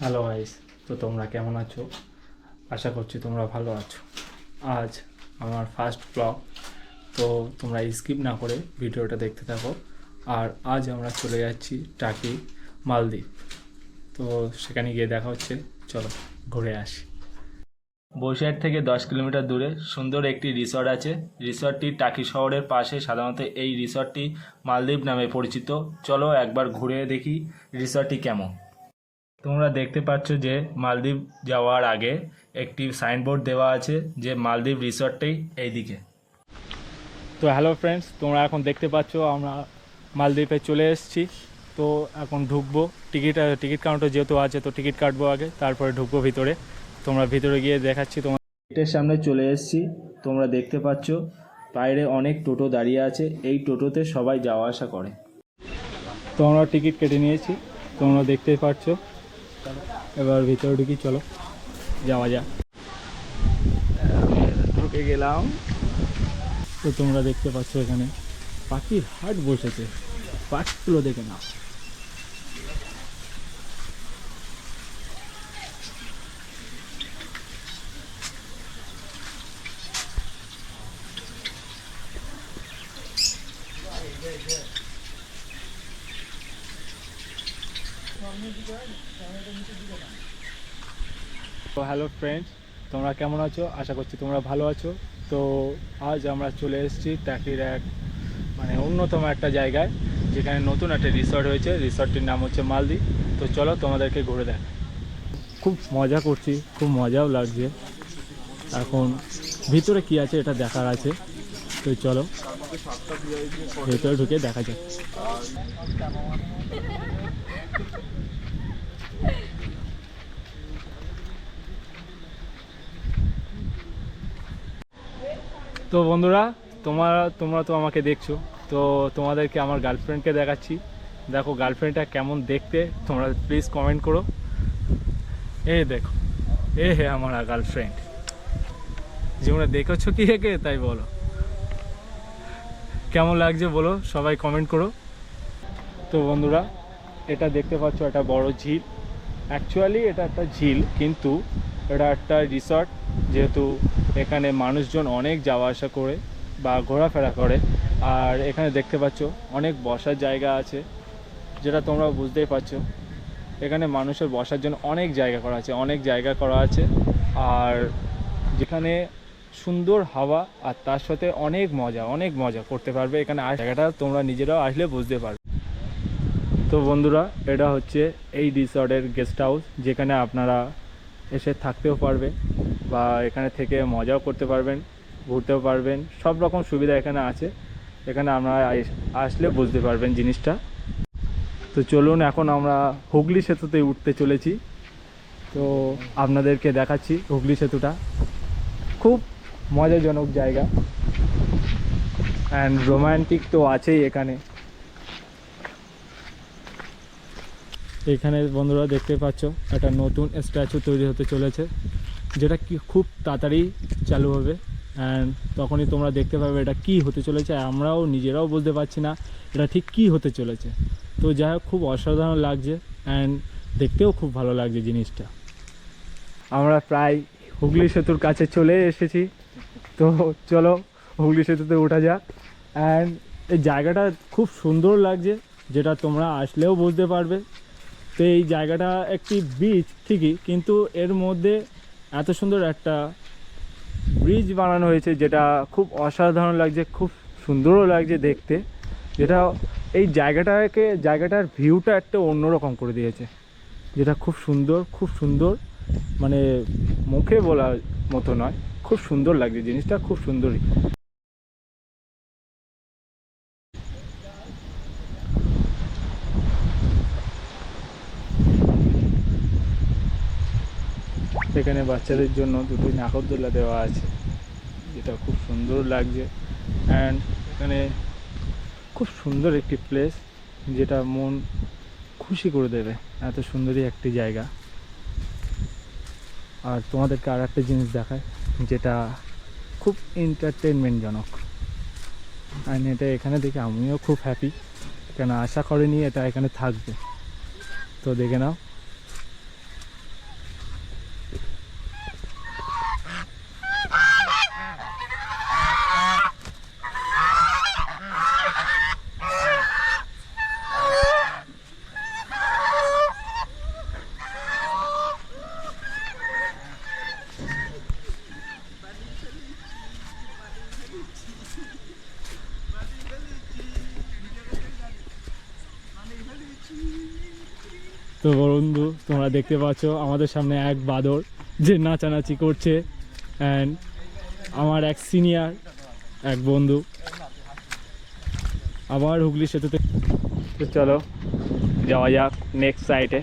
Hello guys, তো তোমরা কেমন আছো? আশা করছি তোমরা ভালো আছো। আজ আমার ফার্স্ট ব্লগ, তো তোমরা স্কিপ না করে ভিডিওটা দেখতে থাকো। আর আজ আমরা চলে যাচ্ছি টাকি, মালদ্বীপ। তো সেখানে গিয়ে দেখা হচ্ছে, চলো ঘুরে আসি। বসিরহাট থেকে 10 কিলোমিটার দূরে সুন্দর একটি রিসর্ট আছে। রিসর্টটি টাকি শহরের পাশে। সাধারণত এই রিসর্টটি মালদ্বীপ নামে পরিচিত। চলো একবার ঘুরে দেখি রিসর্টটি কেমন। তোমরা দেখতে পাচ্ছ যে মালদ্বীপ যাওয়ার আগে একটি সাইনবোর্ড দেওয়া আছে যে মালদ্বীপ রিসর্টটাই এইদিকে। তো হ্যালো ফ্রেন্ডস, তোমরা এখন দেখতে পাচ্ছ আমরা মালদ্বীপে চলে এসেছি। তো এখন ঢুকবো। টিকিট কাউন্টার যেহেতু আছে, তো টিকিট কাটবো আগে, তারপরে ঢুকবো ভিতরে। তোমরা ভিতরে গিয়ে দেখাচ্ছি। তোমার গেটের সামনে চলে এসেছি। তোমরা দেখতে পাচ্ছ বাইরে অনেক টোটো দাঁড়িয়ে আছে। এই টোটোতে সবাই যাওয়া আসা করে। তো আমরা টিকিট কেটে নিয়েছি, তোমরা দেখতেই পাচ্ছ। এবার ভিতরে ঢুকি, চলো যাওয়া যাক। ঢুকে গেলাম। তো তোমরা দেখতে পাচ্ছ এখানে পাখির হাট বসেছে। পাখিগুলো দেখে নাও। তো হ্যালো ফ্রেন্ডস, তোমরা কেমন আছো? আশা করছি তোমরা ভালো আছো। তো আজ আমরা চলে এসেছি টাকির এক অন্যতম একটা জায়গায়, যেখানে নতুন একটা রিসর্ট হয়েছে। রিসর্টটির নাম হচ্ছে মালদ্বীপ। তো চলো তোমাদেরকে ঘুরে দেখ। খুব মজা করছি, খুব মজাও লাগছে। এখন ভিতরে কি আছে এটা দেখার আছে। তো চলো ভেতরে ঢুকে দেখা যাক। তো বন্ধুরা, তোমরা তো আমাকে দেখছো। তো তোমাদেরকে আমার গার্লফ্রেন্ডকে দেখাচ্ছি। দেখো গার্লফ্রেন্ডটা কেমন দেখতে, তোমরা প্লিজ কমেন্ট করো। দেখো, হে আমার গার্লফ্রেন্ড। জীবনে দেখেছো কি একে, তাই বলো কেমন লাগছে, বলো সবাই কমেন্ট করো। তো বন্ধুরা, এটা দেখতে পাচ্ছ একটা বড় ঝিল। অ্যাকচুয়ালি এটা একটা ঝিল, কিন্তু এটা একটা রিসর্ট। যেহেতু এখানে মানুষজন অনেক যাওয়া আসা করে বা ঘোরাফেরা করে। আর এখানে দেখতে পাচ্ছ অনেক বসার জায়গা আছে, যেটা তোমরা বুঝতেই পারছো। এখানে মানুষের বসার জন্য অনেক জায়গা করা আছে। আর যেখানে সুন্দর হাওয়া, আর তার সাথে অনেক মজা করতে পারবে এখানে। জায়গাটা তোমরা নিজেরাও আসলে বুঝতে পারবে। তো বন্ধুরা, এটা হচ্ছে এই রিসর্টের গেস্ট হাউস, যেখানে আপনারা এসে থাকতেও পারবে বা এখানে থেকে মজাও করতে পারবেন, ঘুরতেও পারবেন। সব রকম সুবিধা এখানে আছে। এখানে আপনারা আসলে বুঝতে পারবেন জিনিসটা। তো চলুন, এখন আমরা হুগলি সেতুতে উঠতে চলেছি। তো আপনাদেরকে দেখাচ্ছি হুগলি সেতুটা। খুব মজাজনক জায়গা, অ্যান্ড রোম্যান্টিক তো আছেই এখানে। এখানে বন্ধুরা দেখতে পাচ্ছ একটা নতুন স্ট্যাচু তৈরি হতে চলেছে, যেটা কি খুব তাড়াতাড়ি চালু হবে। অ্যান্ড তখনই তোমরা দেখতে পাবে এটা কি হতে চলেছে। আমরাও নিজেরাও বুঝতে পারছি না এটা ঠিক কি হতে চলেছে। তো যাই হোক, খুব অসাধারণ লাগছে, অ্যান্ড দেখতেও খুব ভালো লাগছে জিনিসটা। আমরা প্রায় হুগলি সেতুর কাছে চলে এসেছি। তো চলো হুগলি সেতুতে ওঠা যাক। অ্যান্ড এই জায়গাটা খুব সুন্দর লাগছে, যেটা তোমরা আসলেও বুঝতে পারবে। তো এই জায়গাটা একটি বিচ ঠিকই, কিন্তু এর মধ্যে এত সুন্দর একটা ব্রিজ বানানো হয়েছে, যেটা খুব অসাধারণ লাগছে, খুব সুন্দরও লাগছে দেখতে। যেটা এই জায়গাটার ভিউটা একটা অন্যরকম করে দিয়েছে, যেটা খুব সুন্দর। মানে মুখে বলার মতো নয়, খুব সুন্দর লাগছে জিনিসটা, খুব সুন্দরই। এখানে বাচ্চাদের জন্য দুটো নাগরদোলা দেওয়া আছে, যেটা খুব সুন্দর লাগছে। অ্যান্ড এখানে খুব সুন্দর একটি প্লেস, যেটা মন খুশি করে দেবে। এত সুন্দরই একটি জায়গা। আর তোমাদেরকে আর একটা জিনিস দেখায়, যেটা খুব এন্টারটেনমেন্টজনক। অ্যান্ড এটা এখানে দেখে আমিও খুব হ্যাপি, কেন আশা করিনি এটা এখানে থাকবে। তো দেখে নাও। তো বন্ধু তোমরা দেখতে পাচ্ছ আমাদের সামনে এক বাদর যে নাচানাচি করছে, অ্যান্ড আমার এক সিনিয়র এক বন্ধু আবার হুগলি সেতুতে। তো চলো যাওয়া যাক নেক্সট সাইটে।